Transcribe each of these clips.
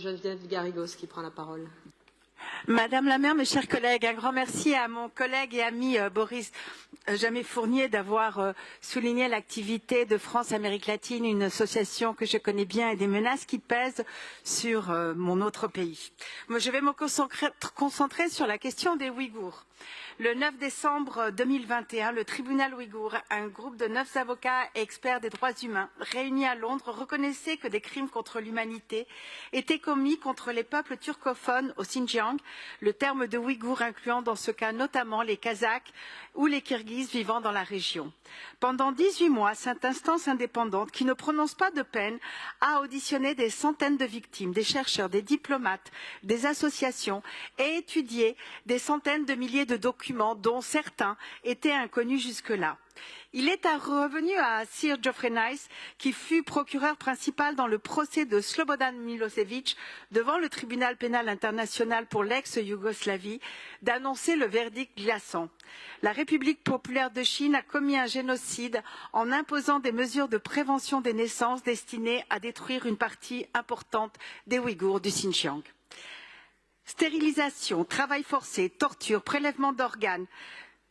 Geneviève Garrigos qui prend la parole. Madame la maire, mes chers collègues, un grand merci à mon collègue et ami Boris Jamet-Fournier d'avoir souligné l'activité de France-Amérique latine, une association que je connais bien et des menaces qui pèsent sur mon autre pays. Moi, je vais me concentrer sur la question des Ouïghours. Le 9 décembre 2021, le tribunal ouïghour, un groupe de 9 avocats et experts des droits humains réunis à Londres, reconnaissait que des crimes contre l'humanité étaient commis contre les peuples turcophones au Xinjiang, le terme de Ouïghour incluant dans ce cas notamment les Kazakhs ou les Kirghizes vivant dans la région. Pendant 18 mois, cette instance indépendante, qui ne prononce pas de peine, a auditionné des centaines de victimes, des chercheurs, des diplomates, des associations et étudié des centaines de milliers de documents dont certains étaient inconnus jusque-là. Il est revenu à Sir Geoffrey Nice, qui fut procureur principal dans le procès de Slobodan Milosevic devant le tribunal pénal international pour l'ex-Yougoslavie, d'annoncer le verdict glaçant. La République populaire de Chine a commis un génocide en imposant des mesures de prévention des naissances destinées à détruire une partie importante des Ouïghours du Xinjiang. Stérilisation, travail forcé, torture, prélèvement d'organes.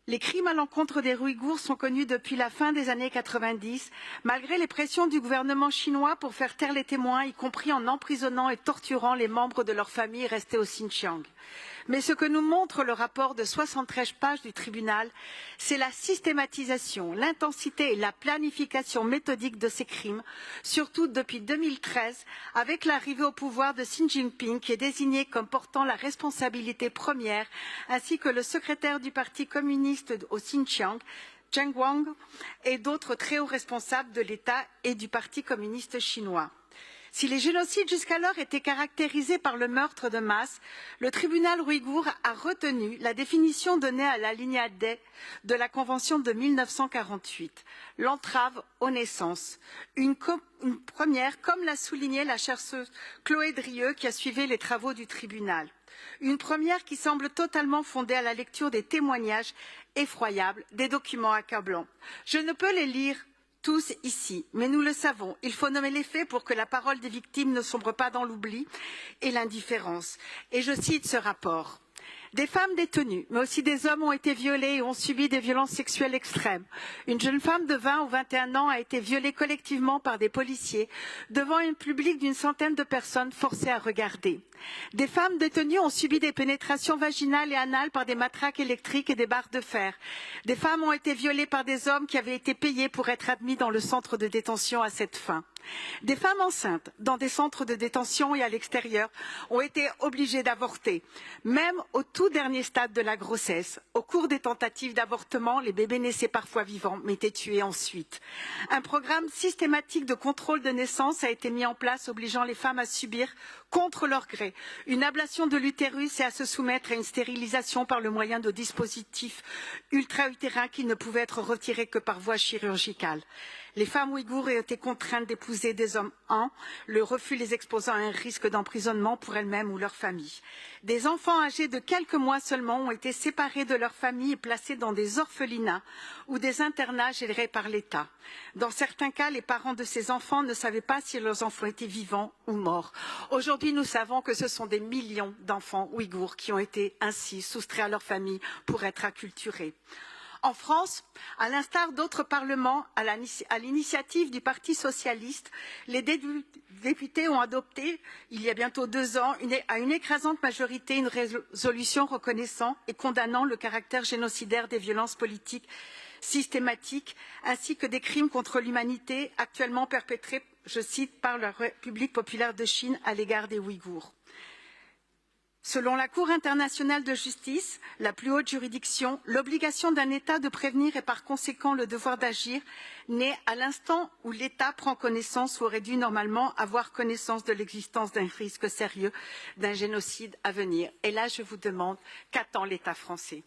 Les crimes à l'encontre des Ouïghours sont connus depuis la fin des années 90, malgré les pressions du gouvernement chinois pour faire taire les témoins, y compris en emprisonnant et torturant les membres de leur famille restés au Xinjiang. Mais ce que nous montre le rapport de 73 pages du tribunal, c'est la systématisation, l'intensité et la planification méthodique de ces crimes, surtout depuis 2013, avec l'arrivée au pouvoir de Xi Jinping, qui est désigné comme portant la responsabilité première, ainsi que le secrétaire du Parti communiste au Xinjiang, Zheng Wang, et d'autres très hauts responsables de l'État et du Parti communiste chinois. Si les génocides jusqu'alors étaient caractérisés par le meurtre de masse, le tribunal ouïghour a retenu la définition donnée à l'alinéa D de la Convention de 1948, l'entrave aux naissances, une première, comme l'a souligné la chercheuse Chloé Drieux qui a suivi les travaux du tribunal. Une première qui semble totalement fondée à la lecture des témoignages effroyables, des documents accablants. Je ne peux les lire tous ici, mais nous le savons, il faut nommer les faits pour que la parole des victimes ne sombre pas dans l'oubli et l'indifférence. Et je cite ce rapport. Des femmes détenues, mais aussi des hommes ont été violés et ont subi des violences sexuelles extrêmes. Une jeune femme de 20 ou 21 ans a été violée collectivement par des policiers devant un public d'une centaine de personnes forcées à regarder. Des femmes détenues ont subi des pénétrations vaginales et anales par des matraques électriques et des barres de fer. Des femmes ont été violées par des hommes qui avaient été payés pour être admis dans le centre de détention à cette fin. Des femmes enceintes dans des centres de détention et à l'extérieur ont été obligées d'avorter, même au tout dernier stade de la grossesse. Au cours des tentatives d'avortement, les bébés naissaient parfois vivants, mais étaient tués ensuite. Un programme systématique de contrôle de naissance a été mis en place, obligeant les femmes à subir, contre leur gré, une ablation de l'utérus et à se soumettre à une stérilisation par le moyen de dispositifs ultra-utérins qui ne pouvaient être retirés que par voie chirurgicale. Les femmes ouïghours ont été contraintes d'épouser des hommes le refus les exposant à un risque d'emprisonnement pour elles-mêmes ou leur famille. Des enfants âgés de quelques mois seulement ont été séparés de leur famille et placés dans des orphelinats ou des internats gérés par l'État. Dans certains cas, les parents de ces enfants ne savaient pas si leurs enfants étaient vivants ou morts. Aujourd'hui, nous savons que ce sont des millions d'enfants ouïghours qui ont été ainsi soustraits à leur famille pour être acculturés. En France, à l'instar d'autres parlements, à l'initiative du Parti socialiste, les députés ont adopté, il y a bientôt 2 ans, à une écrasante majorité, une résolution reconnaissant et condamnant le caractère génocidaire des violences politiques systématiques, ainsi que des crimes contre l'humanité actuellement perpétrés, je cite, par la République populaire de Chine à l'égard des Ouïghours. Selon la Cour internationale de justice, la plus haute juridiction, l'obligation d'un État de prévenir et par conséquent le devoir d'agir naît à l'instant où l'État prend connaissance ou aurait dû normalement avoir connaissance de l'existence d'un risque sérieux d'un génocide à venir. Et là, je vous demande, qu'attend l'État français?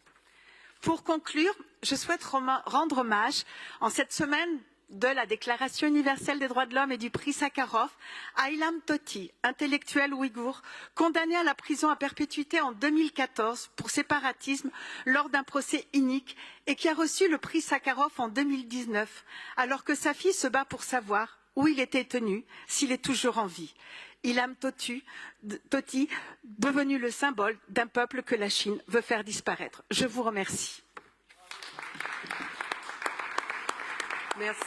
Pour conclure, je souhaite rendre hommage en cette semaine de la Déclaration universelle des droits de l'homme et du prix Sakharov à Ilham Tohti, intellectuel ouïghour, condamné à la prison à perpétuité en 2014 pour séparatisme lors d'un procès inique et qui a reçu le prix Sakharov en 2019, alors que sa fille se bat pour savoir où il était tenu, s'il est toujours en vie. Ilham Tohti, devenu le symbole d'un peuple que la Chine veut faire disparaître. Je vous remercie. Merci.